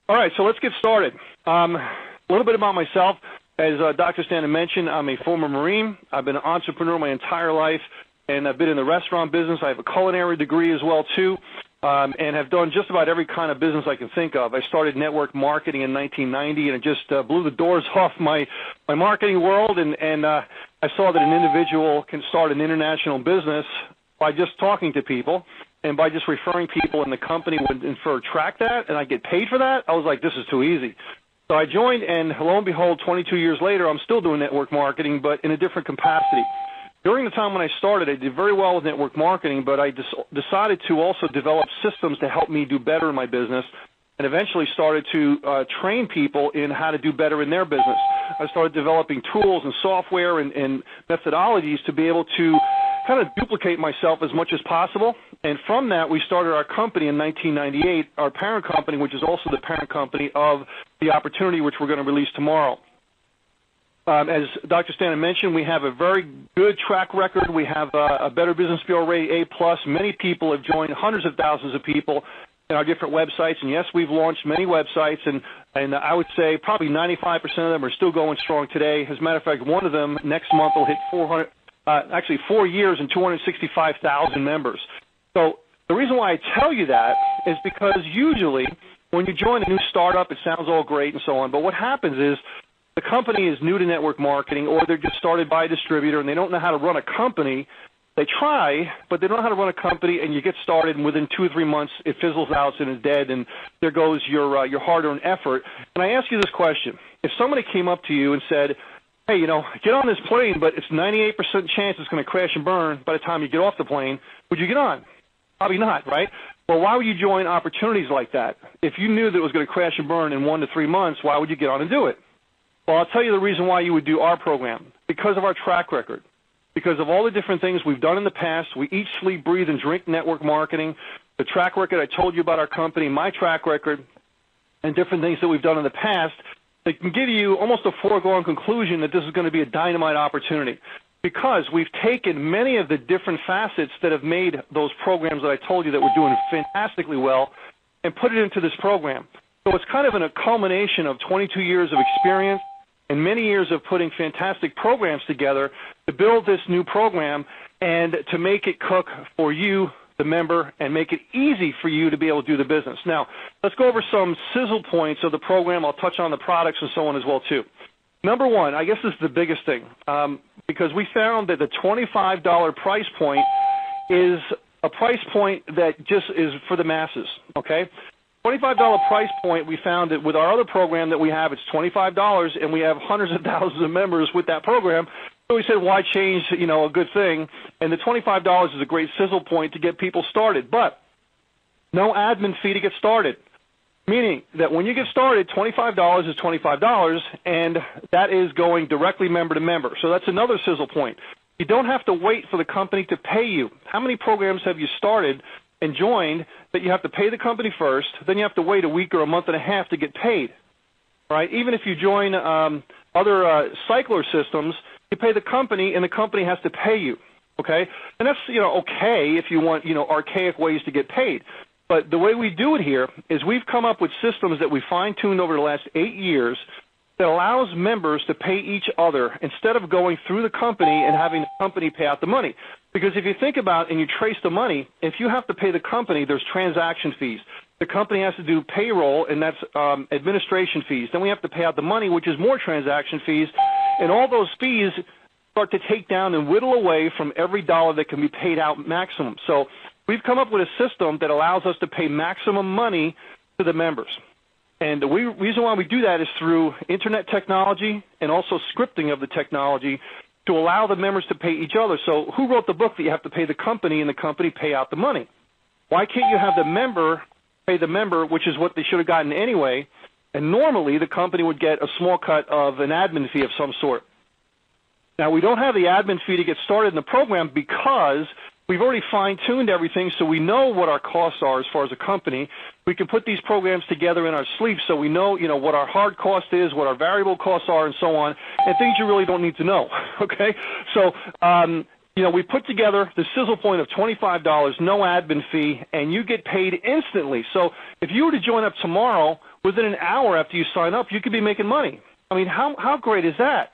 All right, so let's get started. A little bit about myself. As Dr. Stanton mentioned, I'm a former Marine. I've been an entrepreneur my entire life, and I've been in the restaurant business. I have a culinary degree as well, too, and have done just about every kind of business I can think of. I started network marketing in 1990, and it just blew the doors off my marketing world, and I saw that an individual can start an international business by just talking to people. And by just referring people, and the company would track that, and I get paid for that, I was like, this is too easy. So I joined, and lo and behold, 22 years later, I'm still doing network marketing, but in a different capacity. During the time when I started, I did very well with network marketing, but I decided to also develop systems to help me do better in my business, and eventually started to train people in how to do better in their business. I started developing tools and software and methodologies to be able to kind of duplicate myself as much as possible. And from that, we started our company in 1998, our parent company, which is also the parent company of The Opportunity, which we're going to release tomorrow. As Dr. Stanton mentioned, we have a very good track record. We have a Better Business Bureau rating A+. Many people have joined, hundreds of thousands of people in our different websites. And yes, we've launched many websites, and I would say probably 95% of them are still going strong today. As a matter of fact, one of them next month will hit 4 years and 265,000 members. So the reason why I tell you that is because usually when you join a new startup, it sounds all great and so on, but what happens is the company is new to network marketing, or they're just started by a distributor and they don't know how to run a company. They try, but they don't know how to run a company, and you get started, and within 2 or 3 months it fizzles out and is dead, and there goes your hard-earned effort. And I ask you this question. If somebody came up to you and said, hey, you know, get on this plane, but it's 98% chance it's going to crash and burn by the time you get off the plane, would you get on? Probably not, right? Well, why would you join opportunities like that? If you knew that it was going to crash and burn in 1 to 3 months, why would you get on and do it? Well, I'll tell you the reason why you would do our program. Because of our track record. Because of all the different things we've done in the past. We eat, sleep, breathe, and drink network marketing. The track record I told you about our company, my track record, and different things that we've done in the past, they can give you almost a foregone conclusion that this is going to be a dynamite opportunity, because we've taken many of the different facets that have made those programs that I told you that were doing fantastically well and put it into this program. So it's kind of a culmination of 22 years of experience and many years of putting fantastic programs together to build this new program and to make it cook for you, the member, and make it easy for you to be able to do the business. Now, let's go over some sizzle points of the program. I'll touch on the products and so on as well, too. Number one, I guess this is the biggest thing, because we found that the $25 price point is a price point that just is for the masses, okay? $25 price point, we found that with our other program that we have, it's $25, and we have hundreds of thousands of members with that program. So we said, why change, you know, a good thing? And the $25 is a great sizzle point to get people started. But no admin fee to get started, meaning that when you get started, $25 is $25, and that is going directly member to member. So that's another sizzle point. You don't have to wait for the company to pay you. How many programs have you started and joined that you have to pay the company first, then you have to wait a week or a month and a half to get paid, right? Even if you join other cycler systems, you pay the company, and the company has to pay you, okay? And that's, you know, okay if you want, you know, archaic ways to get paid. But the way we do it here is we've come up with systems that we fine-tuned over the last 8 years that allows members to pay each other instead of going through the company and having the company pay out the money. Because if you think about and you trace the money, if you have to pay the company, there's transaction fees. The company has to do payroll, and that's administration fees. Then we have to pay out the money, which is more transaction fees. And all those fees start to take down and whittle away from every dollar that can be paid out maximum. So we've come up with a system that allows us to pay maximum money to the members. And the reason why we do that is through internet technology and also scripting of the technology to allow the members to pay each other. So who wrote the book that you have to pay the company and the company pay out the money? Why can't you have the member pay the member, which is what they should have gotten anyway, and normally the company would get a small cut of an admin fee of some sort. Now, we don't have the admin fee to get started in the program because we've already fine-tuned everything, so we know what our costs are as far as a company. We can put these programs together in our sleep so we know, what our hard cost is, what our variable costs are, and so on, and things you really don't need to know, okay? So, we put together the sizzle point of $25, no admin fee, and you get paid instantly. So if you were to join up tomorrow, within an hour after you sign up, you could be making money. I mean, how great is that?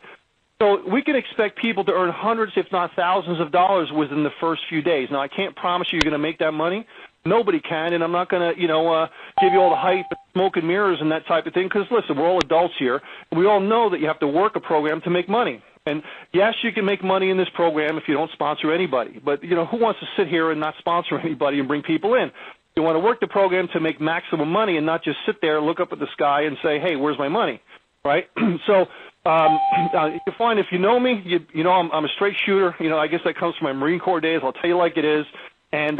So we can expect people to earn hundreds, if not thousands of dollars within the first few days. Now, I can't promise you're going to make that money. Nobody can, and I'm not going to, give you all the hype and smoke and mirrors and that type of thing because, listen, we're all adults here. And we all know that you have to work a program to make money. And, yes, you can make money in this program if you don't sponsor anybody. But, who wants to sit here and not sponsor anybody and bring people in? You want to work the program to make maximum money and not just sit there, look up at the sky and say, hey, where's my money, right? So you can find if you know me, you know I'm a straight shooter. I guess that comes from my Marine Corps days. I'll tell you like it is. And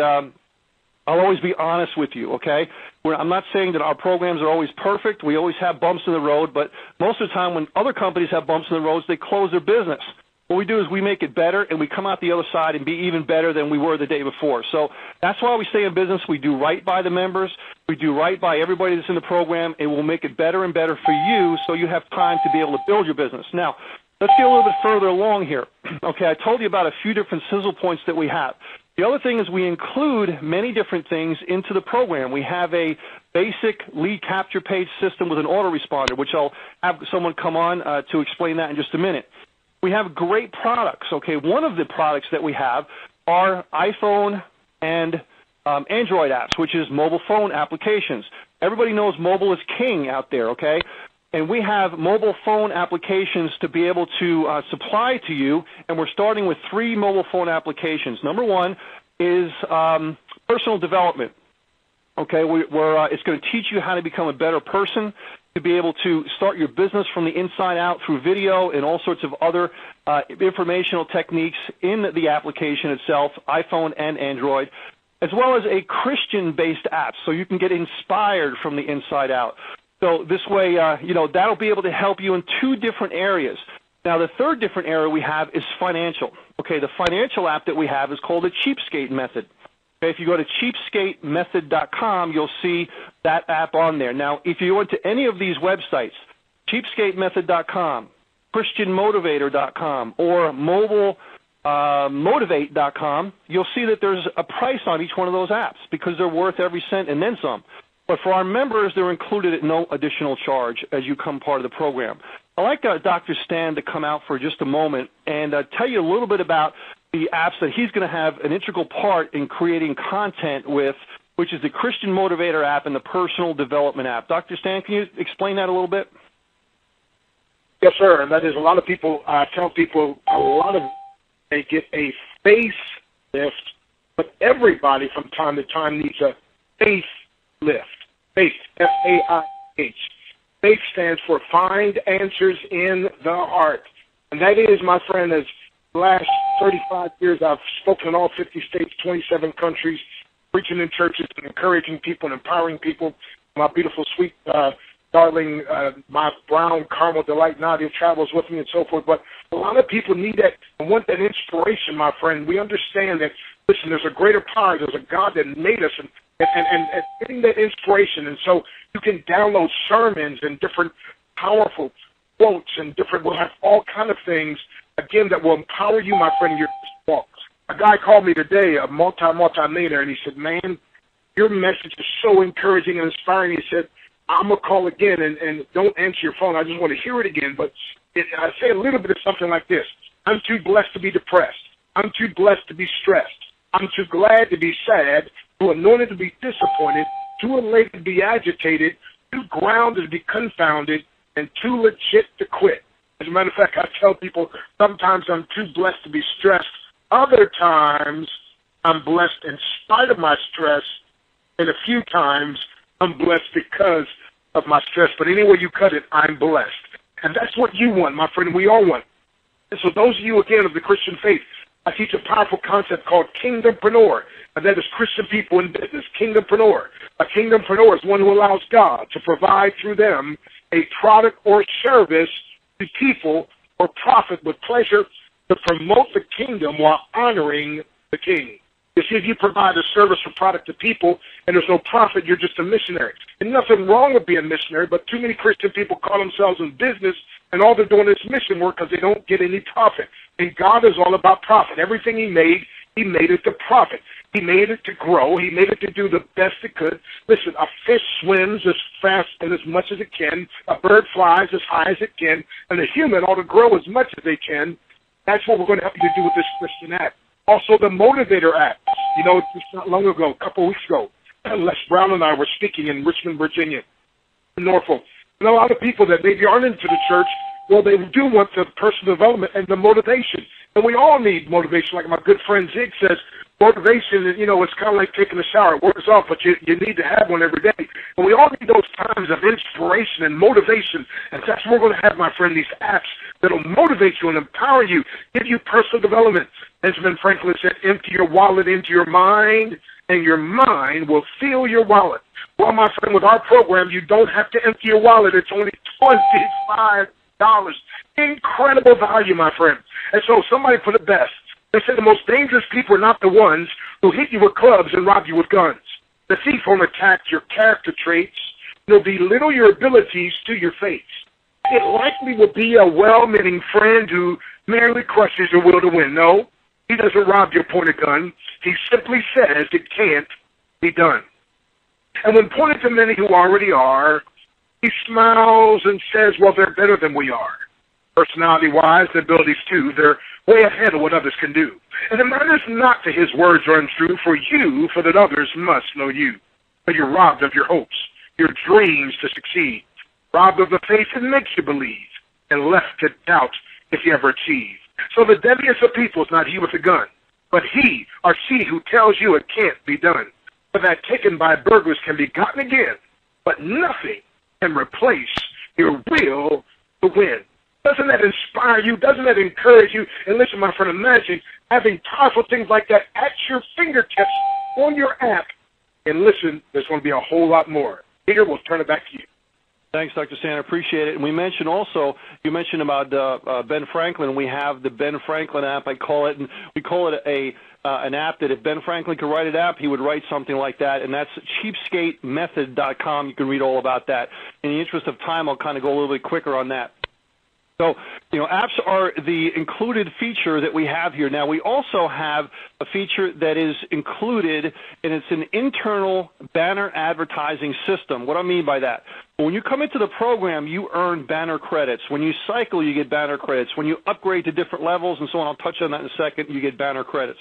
I'll always be honest with you, okay? I'm not saying that our programs are always perfect. We always have bumps in the road, but most of the time when other companies have bumps in the roads, they close their business. What we do is we make it better, and we come out the other side and be even better than we were the day before. So that's why we stay in business. We do right by the members. We do right by everybody that's in the program, and we'll make it better and better for you so you have time to be able to build your business. Now, let's get a little bit further along here. Okay, I told you about a few different sizzle points that we have. The other thing is we include many different things into the program. We have a basic lead capture page system with an autoresponder, which I'll have someone come on to explain that in just a minute. We have great products. Okay, one of the products that we have are iPhone and Android apps, which is mobile phone applications. Everybody knows mobile is king out there, okay? And we have mobile phone applications to be able to supply to you, and we're starting with 3 mobile phone applications. Number one is personal development. Okay, it's going to teach you how to become a better person, to be able to start your business from the inside out through video and all sorts of other informational techniques in the application itself, iPhone and Android, as well as a Christian-based app, so you can get inspired from the inside out. So this way, that'll be able to help you in 2 different areas. Now, the third different area we have is financial. Okay, the financial app that we have is called the Cheapskate Method. Okay, if you go to cheapskatemethod.com, you'll see that app on there. Now, if you went to any of these websites, cheapskatemethod.com, christianmotivator.com, or motivate.com, you'll see that there's a price on each one of those apps because they're worth every cent and then some. But for our members, they're included at no additional charge as you become part of the program. I'd like Dr. Stan to come out for just a moment and tell you a little bit about the apps that he's going to have an integral part in creating content with, which is the Christian Motivator app and the Personal Development app. Dr. Stan, can you explain that a little bit? Yes, sir. And that is a lot of people, tell people they get a facelift, but everybody from time to time needs a facelift. Faith, F-A-I-H. Faith stands for Find Answers in the Heart. And that is, my friend, as the last 35 years I've spoken in all 50 states, 27 countries, preaching in churches and encouraging people and empowering people. My beautiful, sweet, darling, my brown caramel delight Nadia travels with me and so forth. But a lot of people need that and want that inspiration, my friend. We understand that, listen, there's a greater power. There's a God that made us and getting that inspiration. And so you can download sermons and different powerful quotes and we'll have all kind of things, again, that will empower you, my friend, in your walk. A guy called me today, a multi-millionaire, and he said, man, your message is so encouraging and inspiring. He said, I'm going to call again and don't answer your phone. I just want to hear it again. But I say a little bit of something like this. I'm too blessed to be depressed. I'm too blessed to be stressed. I'm too glad to be sad, too anointed to be disappointed, too elated to be agitated, too grounded to be confounded, and too legit to quit. As a matter of fact, I tell people sometimes I'm too blessed to be stressed. Other times I'm blessed in spite of my stress, and a few times I'm blessed because of my stress. But anyway you cut it, I'm blessed. And that's what you want, my friend. We all want. And so those of you, again, of the Christian faith, I teach a powerful concept called kingdompreneur, and that is Christian people in business, kingdompreneur. A kingdompreneur is one who allows God to provide through them a product or service to people or profit with pleasure to promote the kingdom while honoring the king. You see, if you provide a service or product to people and there's no profit, you're just a missionary. And nothing wrong with being a missionary, but too many Christian people call themselves in business and all they're doing is mission work because they don't get any profit. And God is all about profit. Everything he made it to profit. He made it to grow. He made it to do the best it could. Listen, a fish swims as fast and as much as it can. A bird flies as high as it can. And a human ought to grow as much as they can. That's what we're going to help you to do with this Christian app. Also, the Motivator app. You know, just not long ago, a couple of weeks ago, Les Brown and I were speaking in Richmond, Virginia, in Norfolk. And a lot of people that maybe aren't into the church, well, they do want the personal development and the motivation. And we all need motivation. Like my good friend Zig says, motivation, you know, it's kind of like taking a shower. It wears off, but you need to have one every day. And we all need those times of inspiration and motivation. And that's what we're going to have, my friend, these apps that will motivate you and empower you, give you personal development. Benjamin Franklin said, empty your wallet into your mind, and your mind will fill your wallet. Well, my friend, with our program, you don't have to empty your wallet. It's only $25. Incredible value, my friend. And so somebody put it best. They said the most dangerous people are not the ones who hit you with clubs and rob you with guns. The thief won't attack your character traits. They'll belittle your abilities to your face. It likely will be a well-meaning friend who merely crushes your will to win. No, he doesn't rob your pointed gun. He simply says it can't be done. And when pointed to many who already are, he smiles and says, well, they're better than we are. Personality-wise, their abilities too, they're way ahead of what others can do. And it matters not that his words are untrue for that others must know you. But you're robbed of your hopes, your dreams to succeed, robbed of the faith that makes you believe, and left to doubt if you ever achieve. So the deadliest of people is not he with a gun, but he or she who tells you it can't be done. For that taken by burglars can be gotten again, but nothing can replace your will to win. Doesn't that inspire you? Doesn't that encourage you? And listen, my friend, imagine having powerful things like that at your fingertips on your app. And listen, there's going to be a whole lot more. Peter, we'll turn it back to you. Thanks, Dr. Stan. I appreciate it. And we mentioned also, you mentioned about Ben Franklin. We have the Ben Franklin app, I call it, and we call it an app that if Ben Franklin could write an app, he would write something like that, and that's cheapskatemethod.com. You can read all about that. In the interest of time, I'll kind of go a little bit quicker on that. So, you know, apps are the included feature that we have here. Now, we also have a feature that is included, and it's an internal banner advertising system. What do I mean by that? When you come into the program, you earn banner credits. When you cycle, you get banner credits. When you upgrade to different levels and so on, I'll touch on that in a second, you get banner credits.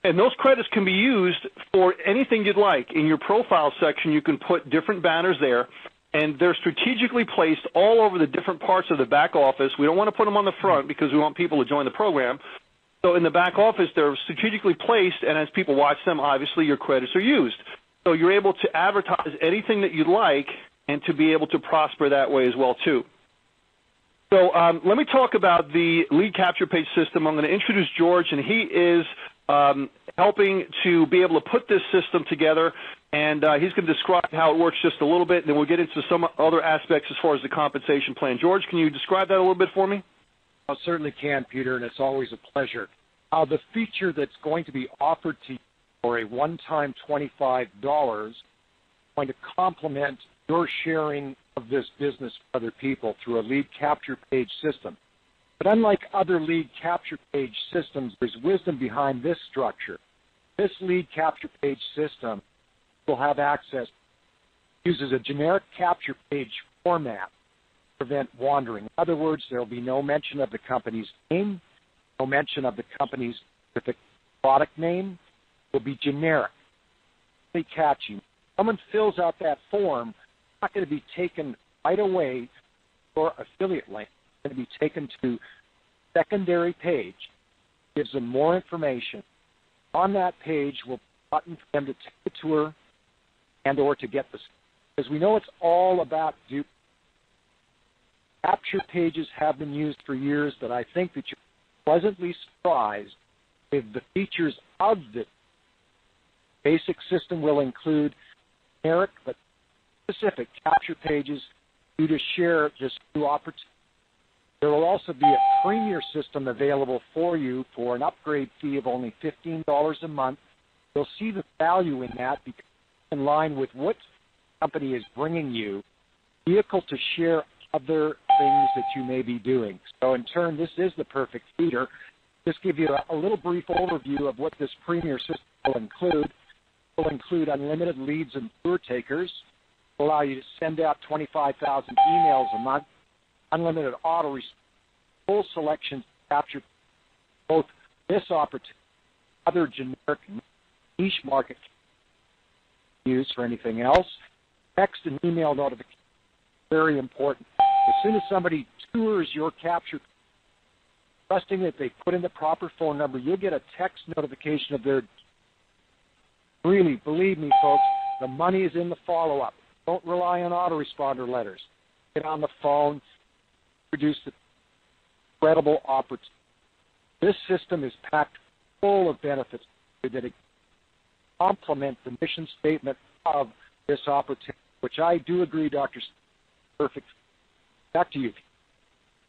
And those credits can be used for anything you'd like. In your profile section, you can put different banners there. And they're strategically placed all over the different parts of the back office. We don't want to put them on the front because we want people to join the program. So in the back office, they're strategically placed, and as people watch them, obviously your credits are used. So you're able to advertise anything that you'd like and to be able to prosper that way as well, too. So let me talk about the lead capture page system. I'm going to introduce George, and he is helping to be able to put this system together. And he's going to describe how it works just a little bit, and then we'll get into some other aspects as far as the compensation plan. George, can you describe that a little bit for me? I certainly can, Peter, and it's always a pleasure. The feature that's going to be offered to you for a one-time $25 is going to complement your sharing of this business with other people through a lead capture page system. But unlike other lead capture page systems, there's wisdom behind this structure. This lead capture page system will have access, uses a generic capture page format to prevent wandering. In other words, there will be no mention of the company's name, no mention of the company's specific product name. It will be generic, really catchy. Someone fills out that form, it's not going to be taken right away for affiliate link. It's going to be taken to a secondary page, gives them more information. On that page will be a button for them to take the tour and or to get this. Because we know it's all about duplicate. Capture pages have been used for years, but I think that you're pleasantly surprised with the features of the basic system will include generic but specific capture pages due to share this new opportunity. There will also be a premier system available for you for an upgrade fee of only $15 a month. You'll see the value in that because in line with what the company is bringing you, vehicle to share other things that you may be doing. So in turn, this is the perfect feeder. Just give you a little brief overview of what this premier system will include unlimited leads and tour takers, will allow you to send out 25,000 emails a month, unlimited auto response, full selections to capture both this opportunity and other generic niche market use for anything else. Text and email notifications, very important. As soon as somebody tours your capture, trusting that they put in the proper phone number, you'll get a text notification of their. Really, believe me, folks, the money is in the follow-up. Don't rely on autoresponder letters. Get on the phone, produce the incredible opportunity. This system is packed full of benefits that complement the mission statement of this opportunity, which I do agree, Dr. Perfect. Back to you.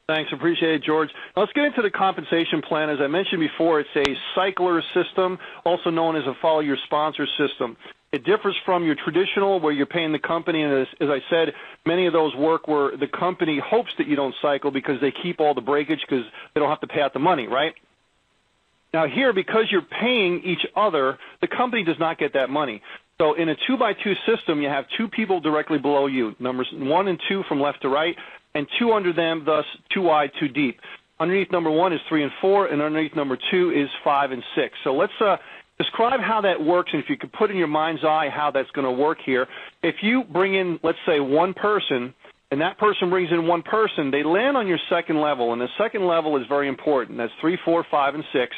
Thanks. Appreciate it, George. Now let's get into the compensation plan. As I mentioned before, it's a cycler system, also known as a follow your sponsor system. It differs from your traditional where you're paying the company, and as I said, many of those work where the company hopes that you don't cycle because they keep all the breakage because they don't have to pay out the money, right? Now here, because you're paying each other, the company does not get that money. So in a 2x2 system, you have two people directly below you, numbers 1 and 2 from left to right, and 2 under them, thus 2 wide, 2 deep. Underneath number 1 is 3 and 4, and underneath number 2 is 5 and 6. So let's describe how that works, and if you could put in your mind's eye how that's going to work here. If you bring in, let's say, one person, and that person brings in one person, they land on your second level, and the second level is very important. That's 3, 4, 5, and 6.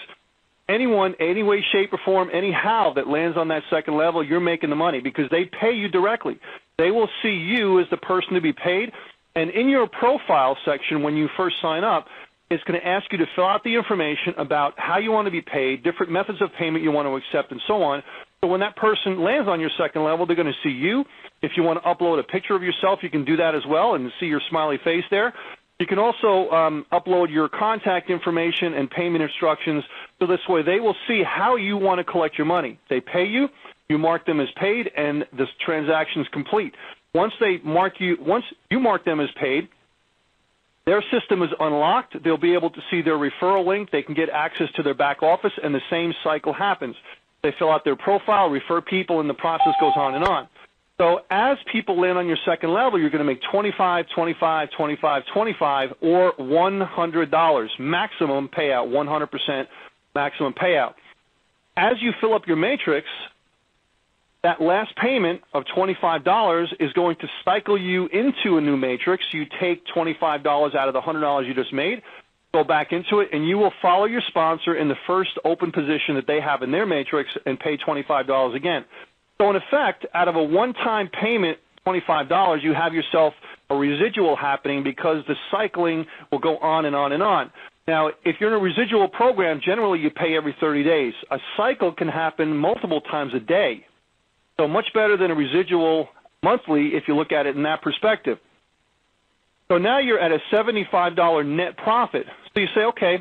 Anyone, any way, shape, or form, anyhow that lands on that second level, you're making the money because they pay you directly. They will see you as the person to be paid, and in your profile section when you first sign up, it's going to ask you to fill out the information about how you want to be paid, different methods of payment you want to accept, and so on. So when that person lands on your second level, they're going to see you. If you want to upload a picture of yourself, you can do that as well and see your smiley face there. You can also upload your contact information and payment instructions, so this way they will see how you want to collect your money. They pay you, you mark them as paid, and this transaction is complete. Once you mark them as paid, their system is unlocked. They'll be able to see their referral link. They can get access to their back office, and the same cycle happens. They fill out their profile, refer people, and the process goes on and on. So as people land on your second level, you're going to make $25, $25, $25, $25, or $100 maximum payout, 100% maximum payout. As you fill up your matrix, that last payment of $25 is going to cycle you into a new matrix. You take $25 out of the $100 you just made, go back into it, and you will follow your sponsor in the first open position that they have in their matrix and pay $25 again. So in effect, out of a one-time payment, $25, you have yourself a residual happening because the cycling will go on and on and on. Now, if you're in a residual program, generally you pay every 30 days. A cycle can happen multiple times a day. So much better than a residual monthly if you look at it in that perspective. So now you're at a $75 net profit. So you say, okay,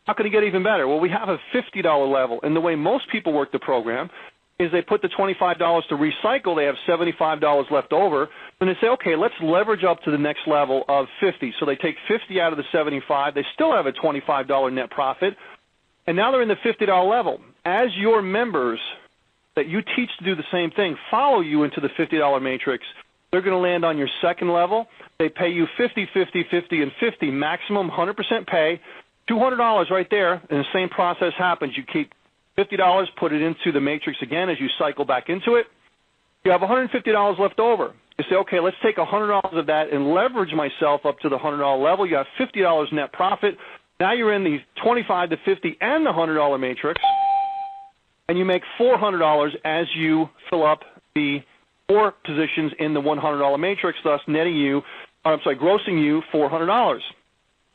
how can it get even better? Well, we have a $50 level, and the way most people work the program is they put the $25 to recycle. They have $75 left over. Then they say, okay, let's leverage up to the next level of 50. So they take 50 out of the 75. They still have a $25 net profit, and now they're in the $50 level. As your members that you teach to do the same thing follow you into the $50 matrix, they're going to land on your second level. They pay you 50, 50, 50, and 50, maximum 100% pay, $200 right there, and the same process happens. You keep $50, put it into the matrix again as you cycle back into it. You have $150 left over. You say, okay, let's take $100 of that and leverage myself up to the $100 level. You have $50 net profit. Now you're in the 25 to 50 and the $100 matrix, and you make $400 as you fill up the 4 positions in the $100 matrix, thus grossing you $400.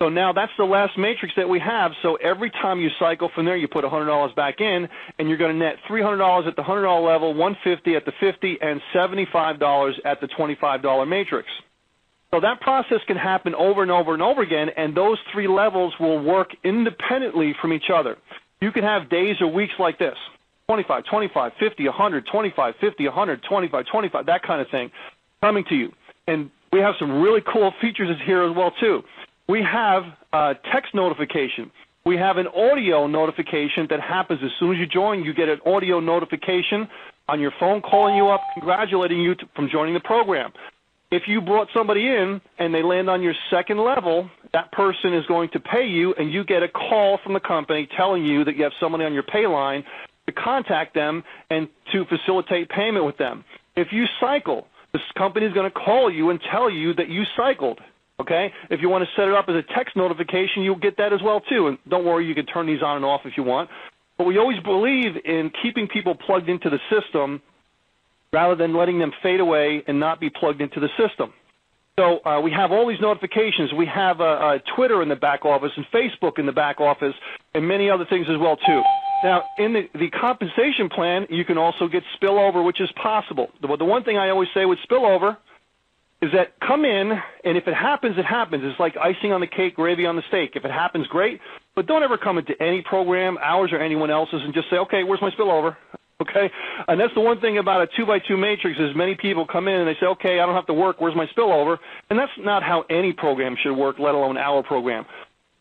So now that's the last matrix that we have. So every time you cycle from there, you put $100 back in, and you're going to net $300 at the $100 level, $150 at the 50, and $75 at the $25 matrix. So that process can happen over and over and over again, and those 3 levels will work independently from each other. You can have days or weeks like this, 25, 25, 50, 100, 25, 50, 100, 25, 25, that kind of thing coming to you. And we have some really cool features here as well, too. We have text notification. we have an audio notification that happens as soon as you join. You get an audio notification on your phone calling you up, congratulating you from joining the program. If you brought somebody in and they land on your second level, that person is going to pay you, and you get a call from the company telling you that you have somebody on your pay line to contact them and to facilitate payment with them. If you cycle, this company is going to call you and tell you that you cycled. Okay? If you want to set it up as a text notification, you'll get that as well, too. And don't worry, you can turn these on and off if you want. But we always believe in keeping people plugged into the system rather than letting them fade away and not be plugged into the system. So we have all these notifications. We have Twitter in the back office and Facebook in the back office and many other things as well, too. Now, in the compensation plan, you can also get spillover, which is possible. The one thing I always say with spillover is that come in, and if it happens, it happens. It's like icing on the cake, gravy on the steak. If it happens, great. But don't ever come into any program, ours or anyone else's, and just say, okay, where's my spillover? Okay? And that's the one thing about a 2x2 matrix is many people come in and they say, okay, I don't have to work, where's my spillover? And that's not how any program should work, let alone our program.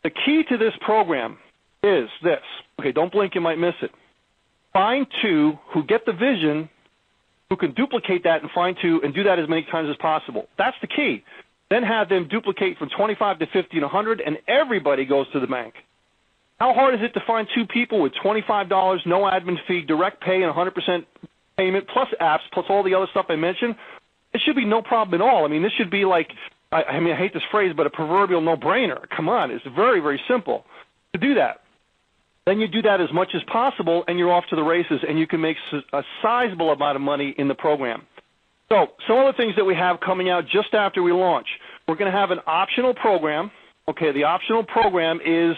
The key to this program is this. Okay, don't blink, you might miss it. Find two who get the vision, who can duplicate that and find two and do that as many times as possible. That's the key. Then have them duplicate from 25 to 50 and 100, and everybody goes to the bank. How hard is it to find two people with $25, no admin fee, direct pay, and 100% payment, plus apps, plus all the other stuff I mentioned? It should be no problem at all. I mean, this should be like, I hate this phrase, but a proverbial no-brainer. Come on, it's very, very simple to do that. Then you do that as much as possible, and you're off to the races, and you can make a sizable amount of money in the program. So some of the things that we have coming out just after we launch, we're going to have an optional program. Okay, the optional program is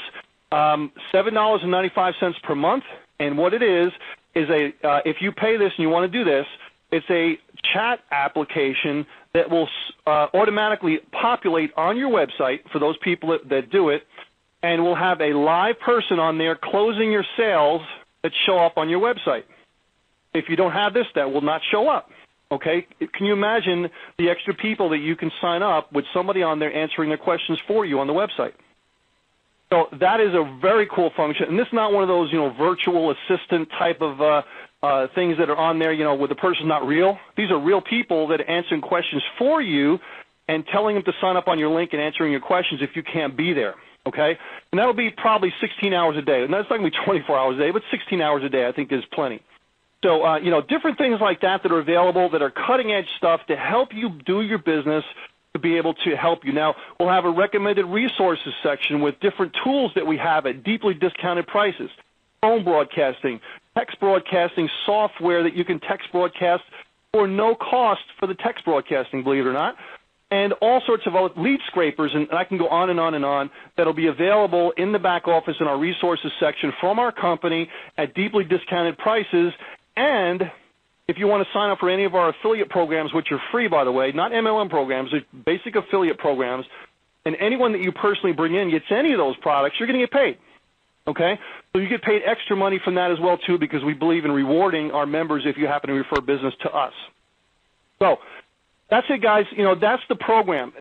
$7.95 per month, and what it is if you pay this and you want to do this, it's a chat application that will automatically populate on your website for those people that do it, and we'll have a live person on there closing your sales that show up on your website. If you don't have this, that will not show up. Okay? Can you imagine the extra people that you can sign up with somebody on there answering their questions for you on the website? So that is a very cool function, and this is not one of those, virtual assistant type of things that are on there, where the person's not real. These are real people that are answering questions for you and telling them to sign up on your link and answering your questions if you can't be there. Okay? And that'll be probably 16 hours a day. And that's not going to be 24 hours a day, but 16 hours a day I think is plenty. So, different things like that are available that are cutting-edge stuff to help you do your business, to be able to help you. Now, we'll have a recommended resources section with different tools that we have at deeply discounted prices. Phone broadcasting, text broadcasting software that you can text broadcast for no cost for the text broadcasting, believe it or not. And all sorts of lead scrapers, and I can go on and on and on, that'll be available in the back office in our resources section from our company at deeply discounted prices. And if you want to sign up for any of our affiliate programs, which are free, by the way, not MLM programs, they're basic affiliate programs, and anyone that you personally bring in gets any of those products, you're going to get paid. Okay? So you get paid extra money from that as well, too, because we believe in rewarding our members if you happen to refer business to us. So that's it, guys. That's the program.